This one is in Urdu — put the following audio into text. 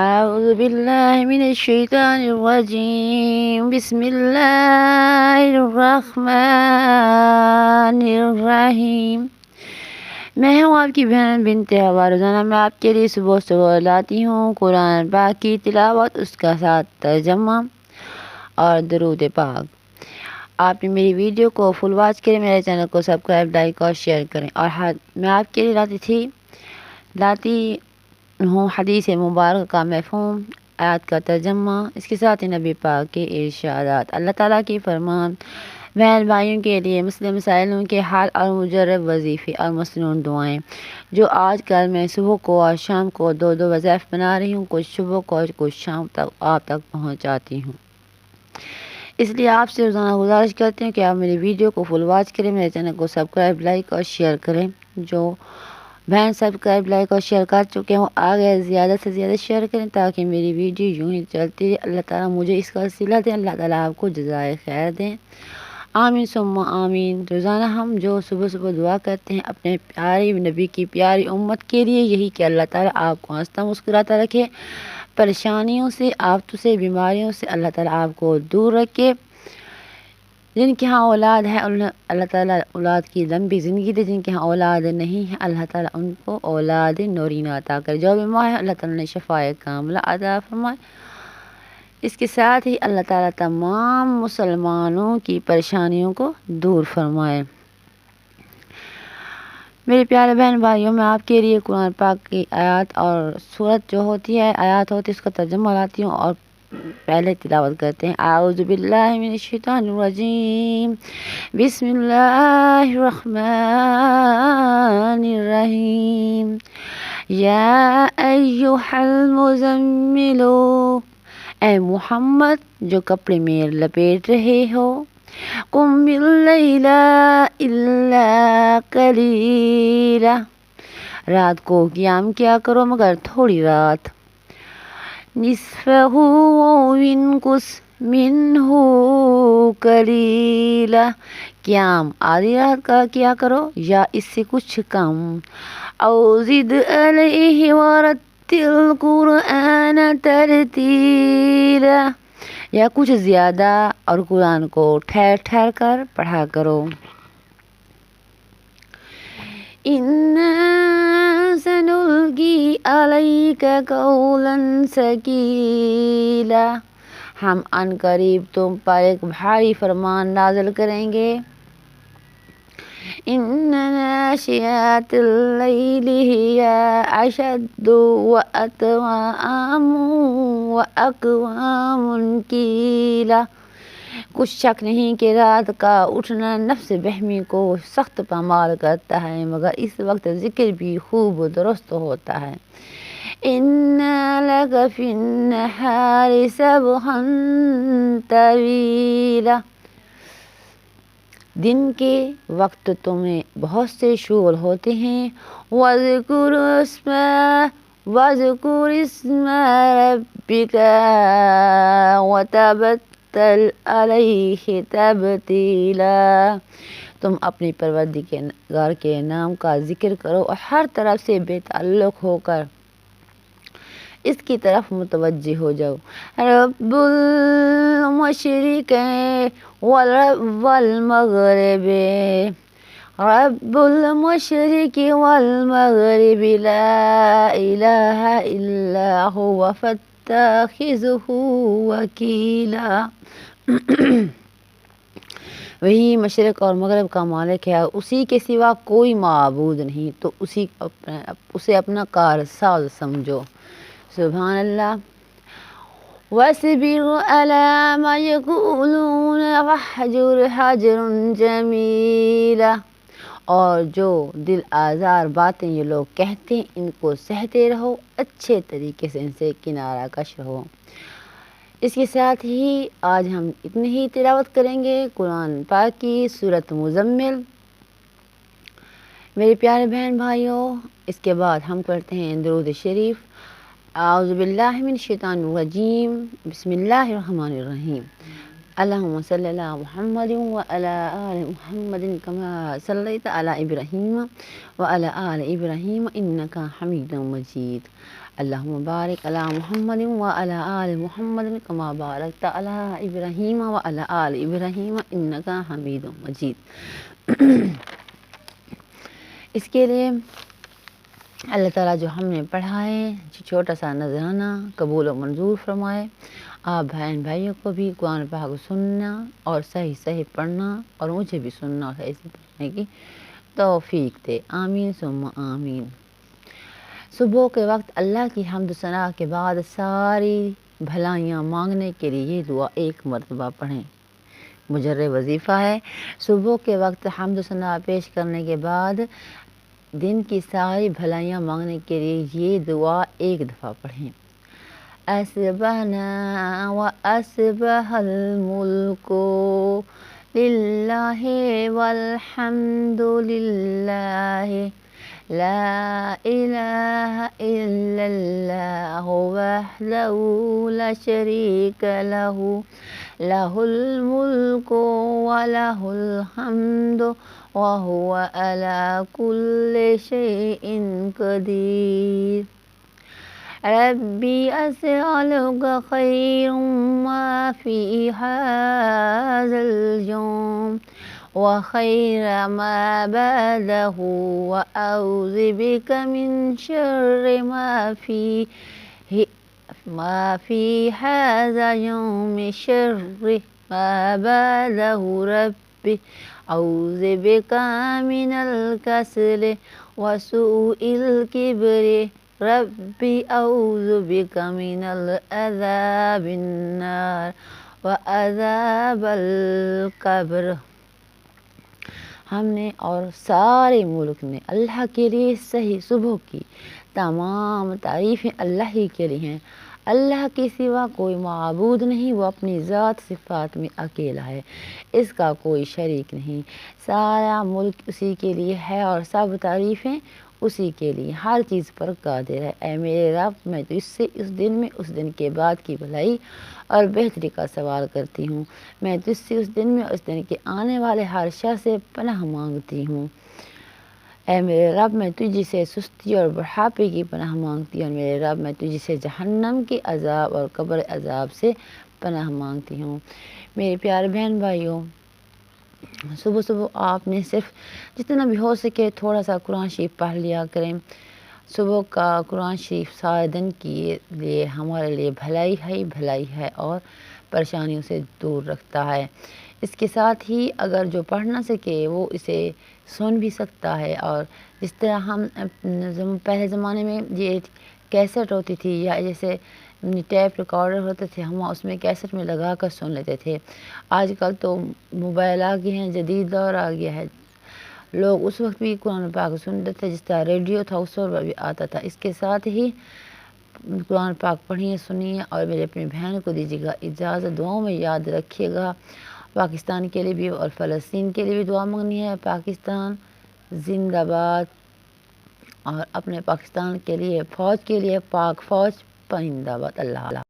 أعوذ بالله من الشيطان الرجيم بسم الله الرحمن الرحیم۔ میں ہوں آپ کی بہن بنت ہوا۔ روزانہ میں آپ کے لیے صبح صبح لاتی ہوں قرآن پاک کی تلاوت، اس کا ساتھ ترجمہ اور درود پاک۔ آپ نے میری ویڈیو کو فل واچ کریں، میرے چینل کو سبسکرائب، لائک اور شیئر کریں۔ اور میں آپ کے لیے لاتی ہوں حدیث مبارک کا مفہوم، آیات کا ترجمہ، اس کے ساتھ ہی نبی پاک کے ارشادات، اللہ تعالیٰ کی فرمان، بہن بھائیوں کے لیے مسئلے مسائلوں کے حل اور مجرب وظیفے اور مصنون دعائیں جو آج کل میں صبح کو اور شام کو دو وظائف بنا رہی ہوں، کچھ صبح کو اور کچھ شام تک آپ تک پہنچاتی ہوں۔ اس لیے آپ سے روزانہ گزارش کرتے ہیں کہ آپ میری ویڈیو کو فل واچ کریں، میرے چینل کو سبسکرائب، لائک اور شیئر کریں۔ جو بہن سبسکرائب، لائک اور شیئر کر چکے ہوں، آگے زیادہ سے زیادہ شیئر کریں تاکہ میری ویڈیو یوں ہی چلتی رہے۔ اللہ تعالیٰ مجھے اس کا وسیلہ دیں، اللہ تعالیٰ آپ کو جزائے خیر دیں، آمین ثم آمین۔ روزانہ ہم جو صبح صبح دعا کرتے ہیں اپنے پیارے نبی کی پیاری امت کے لیے، یہی کہ اللہ تعالیٰ آپ کو ہنستا مسکراتا رکھے، پریشانیوں سے، آفتوں سے، بیماریوں سے اللہ تعالیٰ آپ کو دور رکھے۔ جن کے ہاں اولاد ہے اللہ تعالیٰ اولاد کی لمبی زندگی دے، جن کے ہاں اولاد نہیں ہے اللہ تعالیٰ ان کو اولاد نورینہ عطا کرے، جو بیمار ہے اللہ تعالیٰ نے شفائے کاملہ عطا فرمائے۔ اس کے ساتھ ہی اللہ تعالیٰ تمام مسلمانوں کی پریشانیوں کو دور فرمائے۔ میرے پیارے بہن بھائیوں، میں آپ کے لیے قرآن پاک کی آیات اور سورت جو ہوتی ہے، آیات ہوتی ہے، اس کا ترجمہ لاتی ہوں اور پہلے تلاوت کرتے ہیں۔ اعوذ باللہ من الشیطان الرجیم بسم اللہ الرحمن الرحیم یا ایھا المزمل، اے محمد جو کپڑے میں لپیٹ رہے ہو، قم اللیل الا قلیلا، رات کو قیام کیا کرو مگر تھوڑی رات، نصفہ وانقص منہ قلیلا، قیام آدھی رات کا کیا کرو یا اس سے کچھ کم، او زد علیہ ورتل القرآن ترتیلا، یا کچھ زیادہ اور قرآن کو ٹھہر ٹھہر کر پڑھا کرو۔ اِنَّا سَنُلْقِي عَلَيْكَ قَوْلًا ثَقِيلًا، ہم ان قریب تم پر ایک بھاری فرمان نازل کریں گے۔ اِنَّ نَاشِئَةَ اللَّيْلِ هِیَ أَشَدُّ وَأَطْوَأُ وَأَقْوَمُ قِیلًا، کچھ شک نہیں کہ رات کا اٹھنا نفس بہمی کو سخت پامال کرتا ہے، مگر اس وقت ذکر بھی خوب درست ہوتا ہے۔ اِنَّ لَکَ فِی النَّہارِ سَبْحًا طَوِیلًا، دن کے وقت تمہیں بہت سے شغل ہوتے ہیں۔ وَاذْکُرْ اسْمَ رَبِّکَ وَتَبَتَّلْ اِلَیْہ تَبْتِیلًا، تم اپنے پروردگار کے نام کا ذکر کرو اور ہر طرف سے بے تعلق ہو کر اس کی طرف متوجہ ہو جاؤ۔ رب المشرقین والمغرب، رب المشرق والمغرب لا الہ الا هو فاتخذہ وکیلا، وہی مشرق اور مغرب کا مالک ہے اور اسی کے سوا کوئی معبود نہیں، تو اسے اپنا کارساز سمجھو۔ سبحان اللہ۔ وَاصْبِرْ عَلَىٰ مَا یَقُولُونَ وَاہْجُرْ حَجْرًا جَمِیلًا، اور جو دل آزار باتیں یہ لوگ کہتے ہیں ان کو سہتے رہو، اچھے طریقے سے ان سے کنارہ کش رہو۔ اس کے ساتھ ہی آج ہم اتنی ہی تلاوت کریں گے قرآن پاک کی سورۃ مزمل۔ میرے پیارے بہن بھائیوں، اس کے بعد ہم پڑھتے ہیں درود شریف۔ اعوذ باللہ من الشیطان الرجیم بسم اللہ الرحمن الرحیم اللہم صلی علی محمد وعلی آل محمد کما صلیت علی ابراہیم وعلی آل ابراہیم انکا حمید مجید۔ اللہم بارک علی محمد وعلی آل محمد کما بارکت علی ابراہیم وعلی آل ابراہیم انک حمید مجید۔ اس کے لیے اللہ تعالیٰ جو ہم نے پڑھا ہے چھوٹا سا نذرانہ قبول و منظور فرمائے۔ آپ بہن بھائیوں کو بھی قرآن پاک سننا اور صحیح پڑھنا اور مجھے بھی سننا اور صحیح پڑھنے کی توفیق دے، آمین ثم آمین۔ صبح کے وقت اللہ کی حمد و ثنا کے بعد ساری بھلائیاں مانگنے کے لیے یہ دعا ایک مرتبہ پڑھیں۔ مجرد وظیفہ ہے۔ صبح کے وقت حمد و ثنا پیش کرنے کے بعد دن کی ساری بھلائیاں مانگنے کے لیے یہ دعا ایک دفعہ پڑھیں۔ اصبحنا واصبح الملک للہ والحمد للہ لا الہ الا اللہ وحدہ لا شریک لہ لہ الملک ولہ الحمد وہو علی کل شیء قدیر۔ ربی اسألک خیر ما فی ھذا اليوم وخیر ما بعدہ وأعوذ بک من شر ما فی ھذا اليوم شر ما بعدہ ربی اعوذ بک من الکسل وسوء الکبر ربی اعوذ بک من عذاب النار وعذاب القبر۔ ہم نے اور سارے ملک نے اللہ کے لیے صحیح صبح کی تمام تعریفیں اللہ ہی کے لیے ہیں۔ اللہ کے سوا کوئی معبود نہیں، وہ اپنی ذات صفات میں اکیلا ہے، اس کا کوئی شریک نہیں۔ سارا ملک اسی کے لیے ہے اور سب تعریفیں اسی کے لیے، ہر چیز پر قادر ہے۔ اے میرے رب، میں تو اس سے اس دن میں اس دن کے بعد کی بھلائی اور بہتری کا سوال کرتی ہوں۔ میں تجھ سے اس دن میں اس دن کے آنے والے ہر شر سے پناہ مانگتی ہوں۔ اے میرے رب، میں تجھ سے سستی اور بڑھاپے کی پناہ مانگتی ہوں۔ میرے رب، میں تجھ سے جہنم کے عذاب اور قبر عذاب سے پناہ مانگتی ہوں۔ میرے پیارے بہن بھائیوں، صبح صبح آپ نے صرف جتنا بھی ہو سکے تھوڑا سا قرآن شریف پڑھ لیا کریں۔ صبح کا قرآن شریف سارے دن کے لیے ہمارے لیے بھلائی ہے اور پریشانیوں سے دور رکھتا ہے۔ اس کے ساتھ ہی اگر جو پڑھ نہ سکے وہ اسے سن بھی سکتا ہے، اور جس طرح ہم پہلے زمانے میں یہ کیسٹ ہوتی تھی یا جیسے ٹیپ ریکارڈر ہوتے تھے، ہم اس میں کیسٹ میں لگا کر سن لیتے تھے۔ آج کل تو موبائل آ گئے ہیں، جدید دور آ گیا ہے، لوگ اس وقت بھی قرآن پاک سنتے تھے جس طرح ریڈیو تھا اس وقت بھی آتا تھا۔ اس کے ساتھ ہی قرآن پاک پڑھیے، سنیے اور میرے اپنی بہن کو دیجیے گا اجازت، دعاؤں میں یاد رکھیے گا۔ پاکستان کے لیے بھی اور فلسطین کے لیے بھی دعا مانگنی ہے۔ پاکستان زندہ باد، اور اپنے پاکستان کے لیے فوج کے لیے پاک فوج پائندہ باد۔ اللہ